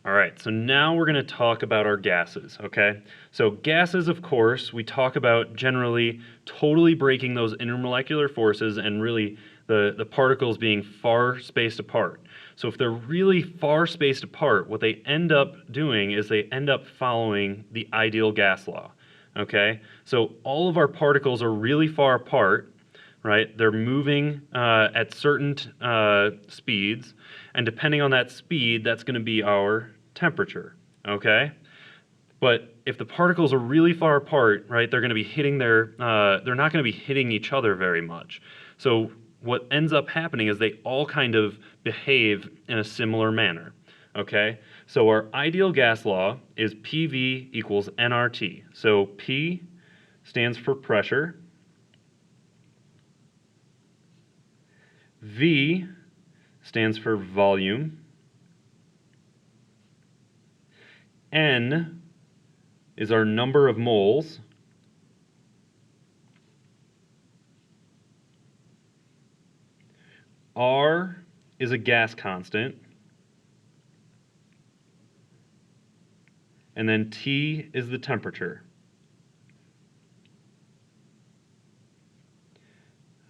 All right, so now we're going to talk about our gases, okay? So gases, of course, we talk about generally totally breaking those intermolecular forces and really the particles being far spaced apart. So if they're really far spaced apart, what they end up doing is they end up following the ideal gas law, okay? So all of our particles are really far apart, right? They're moving at certain speeds, and depending on that speed, that's going to be our temperature, okay? But if the particles are really far apart, right, they're going to be hitting they're not going to be hitting each other very much. So what ends up happening is they all kind of behave in a similar manner, okay? So our ideal gas law is PV equals nRT. So P stands for pressure, V stands for volume, N is our number of moles, R is a gas constant, and then T is the temperature.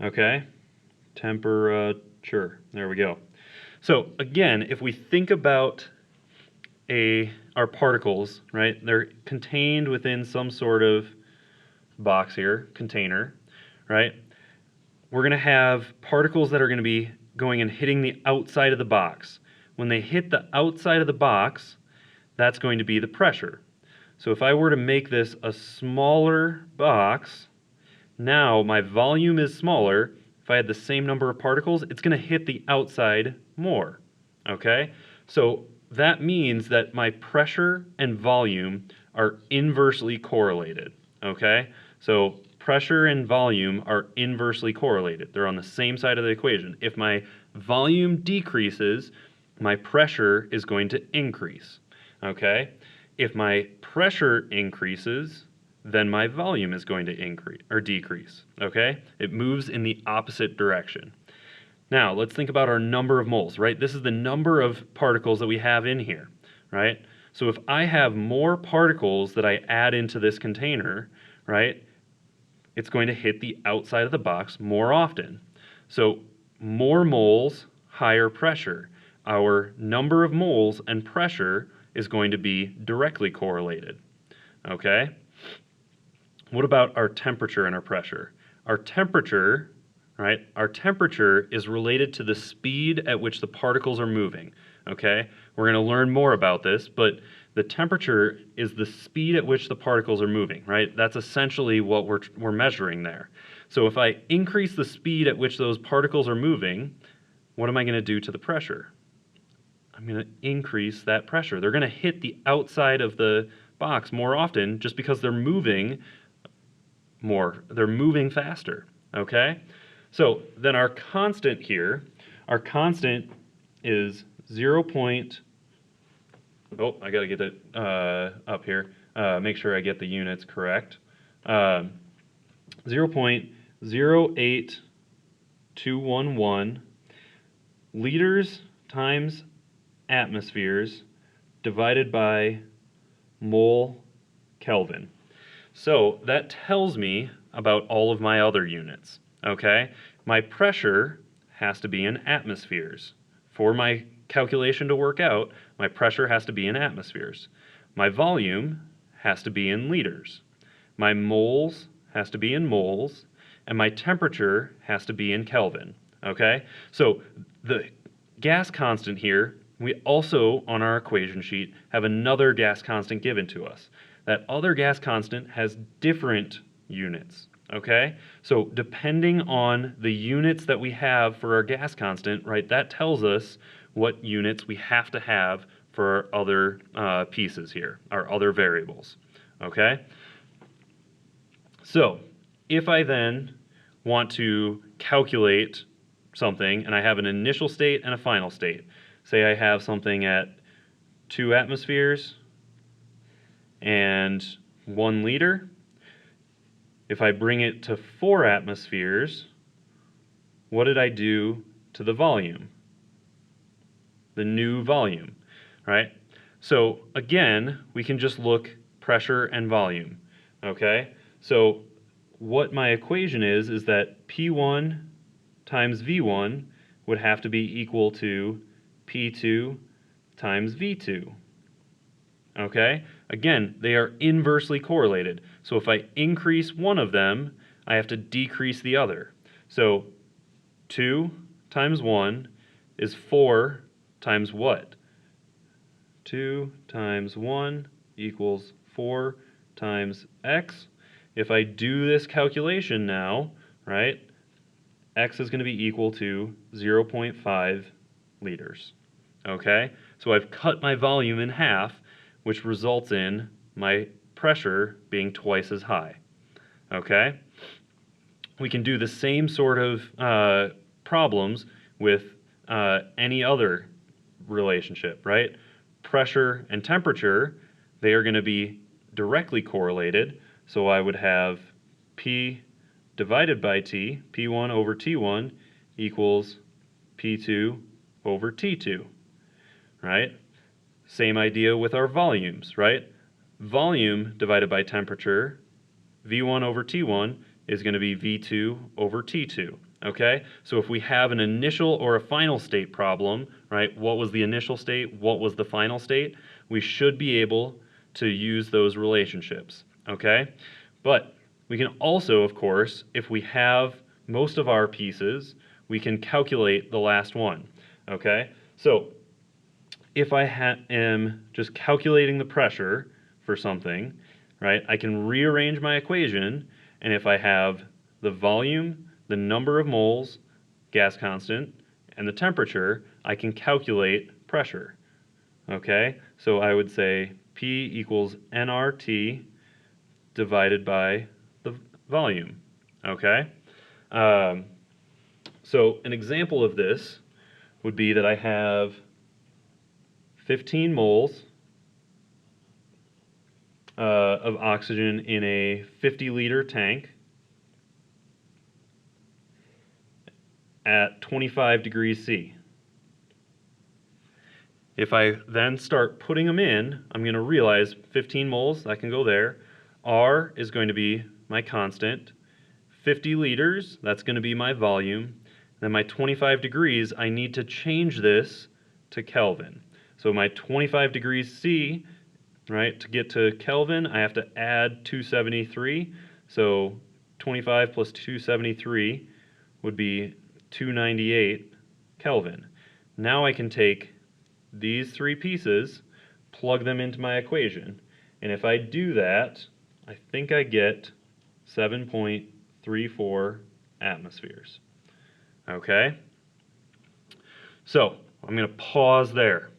Okay? Temperature. There we go. So again, if we think about our particles, right? They're contained within some sort of box here, container, right? We're going to have particles that are going to be going and hitting the outside of the box. When they hit the outside of the box, that's going to be the pressure. So if I were to make this a smaller box, now my volume is smaller. If I had the same number of particles, it's going to hit the outside more, okay? So that means that my pressure and volume are inversely correlated, okay? So pressure and volume are inversely correlated. They're on the same side of the equation. If my volume decreases, my pressure is going to increase, okay? If my pressure increases, then my volume is going to increase or decrease, okay? It moves in the opposite direction. Now, let's think about our number of moles, right? This is the number of particles that we have in here, right? So if I have more particles that I add into this container, right, it's going to hit the outside of the box more often. So more moles, higher pressure. Our number of moles and pressure is going to be directly correlated, okay? What about our temperature and our pressure? Our temperature, right? Our temperature is related to the speed at which the particles are moving, okay? We're going to learn more about this, but the temperature is the speed at which the particles are moving, right? That's essentially what we're measuring there. So if I increase the speed at which those particles are moving, what am I going to do to the pressure? I'm going to increase that pressure. They're going to hit the outside of the box more often just because they're moving more. They're moving faster, okay? So then our constant here, our constant is 0. Oh, I got to get it up here. Make sure I get the units correct. 0.08211 liters times atmospheres divided by mole Kelvin. So that tells me about all of my other units, okay? My pressure has to be in atmospheres. For my calculation to work out, my pressure has to be in atmospheres. My volume has to be in liters. My moles has to be in moles, and my temperature has to be in Kelvin, okay? So the gas constant here, we also, on our equation sheet, have another gas constant given to us. That other gas constant has different units, okay? So depending on the units that we have for our gas constant, right, that tells us what units we have to have for our other pieces here, our other variables, okay? So if I then want to calculate something and I have an initial state and a final state, say I have something at 2 atmospheres and 1 liter. If I bring it to 4 atmospheres, what did I do to the volume? The new volume, right? So again, we can just look pressure and volume, okay? So what my equation is that P1 times V1 would have to be equal to P2 times V2, okay? Again, they are inversely correlated. So if I increase one of them, I have to decrease the other. So 2 times 1 is 4 times what? 2 times 1 equals 4 times x. If I do this calculation now, right, x is going to be equal to 0.5 liters. Okay, so I've cut my volume in half, which results in my pressure being twice as high. Okay, we can do the same sort of problems with any other relationship, right? Pressure and temperature, they are going to be directly correlated. So I would have P divided by T, P1 over T1 equals P2 over T2, right? Same idea with our volumes, right? Volume divided by temperature, V1 over T1 is going to be V2 over T2. Okay, so if we have an initial or a final state problem, right, what was the initial state, what was the final state, we should be able to use those relationships. Okay, but we can also, of course, if we have most of our pieces, we can calculate the last one. Okay, so if I am just calculating the pressure for something, right, I can rearrange my equation, and if I have the volume, the number of moles, gas constant, and the temperature, I can calculate pressure. Okay, so I would say P equals nRT divided by the volume. Okay, so an example of this would be that I have 15 moles of oxygen in a 50-liter tank at 25 degrees C. If I then start putting them in, I'm going to realize 15 moles, that can go there. R is going to be my constant. 50 liters, that's going to be my volume. Then my 25 degrees, I need to change this to Kelvin. So my 25 degrees C, right, to get to Kelvin, I have to add 273. So 25 plus 273 would be 298 Kelvin. Now I can take these three pieces, plug them into my equation, and if I do that, I think I get 7.34 atmospheres. Okay? So, I'm going to pause there.